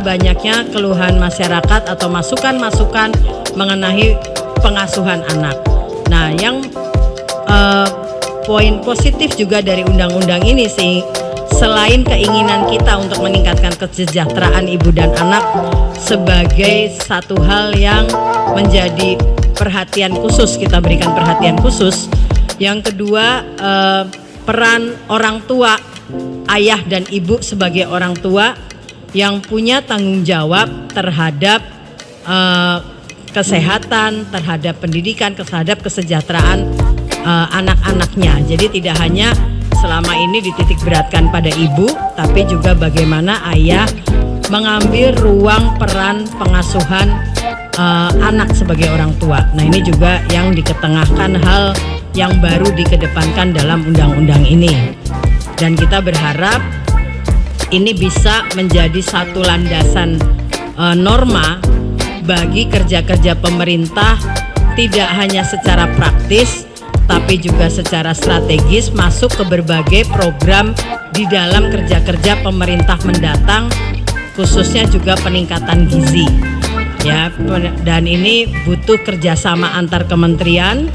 banyaknya keluhan masyarakat atau masukan-masukan mengenai pengasuhan anak. Nah, yang poin positif juga dari undang-undang ini sih, selain keinginan kita untuk meningkatkan kesejahteraan ibu dan anak sebagai satu hal yang menjadi perhatian khusus, kita berikan perhatian khusus. Yang kedua, peran orang tua, ayah dan ibu sebagai orang tua yang punya tanggung jawab terhadap kesehatan, terhadap pendidikan, terhadap kesejahteraan anak-anaknya. Jadi tidak hanya selama ini dititik beratkan pada ibu, tapi juga bagaimana ayah mengambil ruang peran pengasuhan anak sebagai orang tua. Nah, ini juga yang diketengahkan, hal yang baru dikedepankan dalam undang-undang ini. Dan kita berharap ini bisa menjadi satu landasan norma bagi kerja-kerja pemerintah, tidak hanya secara praktis tapi juga secara strategis masuk ke berbagai program di dalam kerja-kerja pemerintah mendatang, khususnya juga peningkatan gizi. Ya, dan ini butuh kerjasama antar kementerian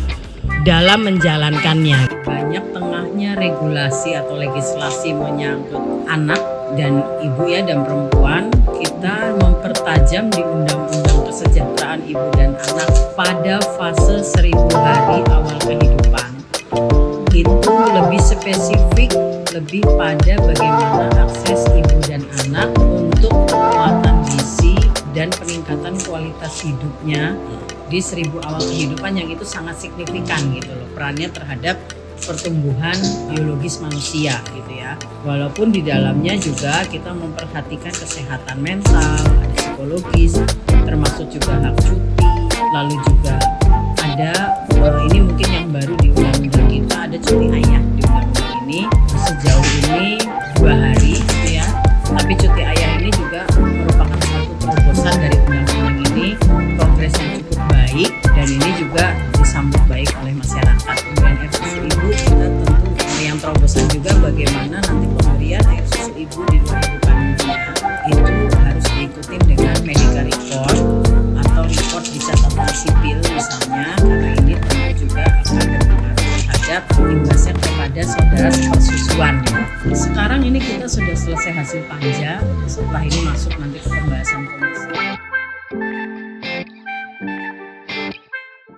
dalam menjalankannya. Banyak tengahnya regulasi atau legislasi menyangkut anak dan ibu ya dan perempuan, kita mempertajam di Undang-Undang Kesejahteraan Ibu dan Anak pada fase 1000 hari awal kehidupan. Itu lebih spesifik, lebih pada bagaimana akses ibu dan anak untuk penguatan gizi dan peningkatan kualitas hidupnya di 1000 awal kehidupan, yang itu sangat signifikan gitu loh perannya terhadap pertumbuhan biologis manusia gitu ya. Walaupun di dalamnya juga kita memperhatikan kesehatan mental, ada psikologis, termasuk juga hak cuti, lalu juga ada ini mungkin yang baru di undang-undang kita, ada cuti ayah di undang-undang ini. Sejauh ini 2 hari gitu ya. Tapi cuti ayah ini juga merupakan satu terobosan dari undang-undang ini, progres yang cukup baik, dan ini juga disambut baik oleh masyarakat. Kemudian air susu ibu, kita tentu yang terobosan juga bagaimana nanti pemberian air susu ibu di luar ibu kandungnya itu harus diikuti dengan medical record atau report di catatan sipil misalnya, karena ini tentu juga akan berpengaruh terhadap imbasnya kepada saudara sepersusuan. Sekarang ini kita sudah selesai hasil panja, setelah ini masuk nanti ke pembahasan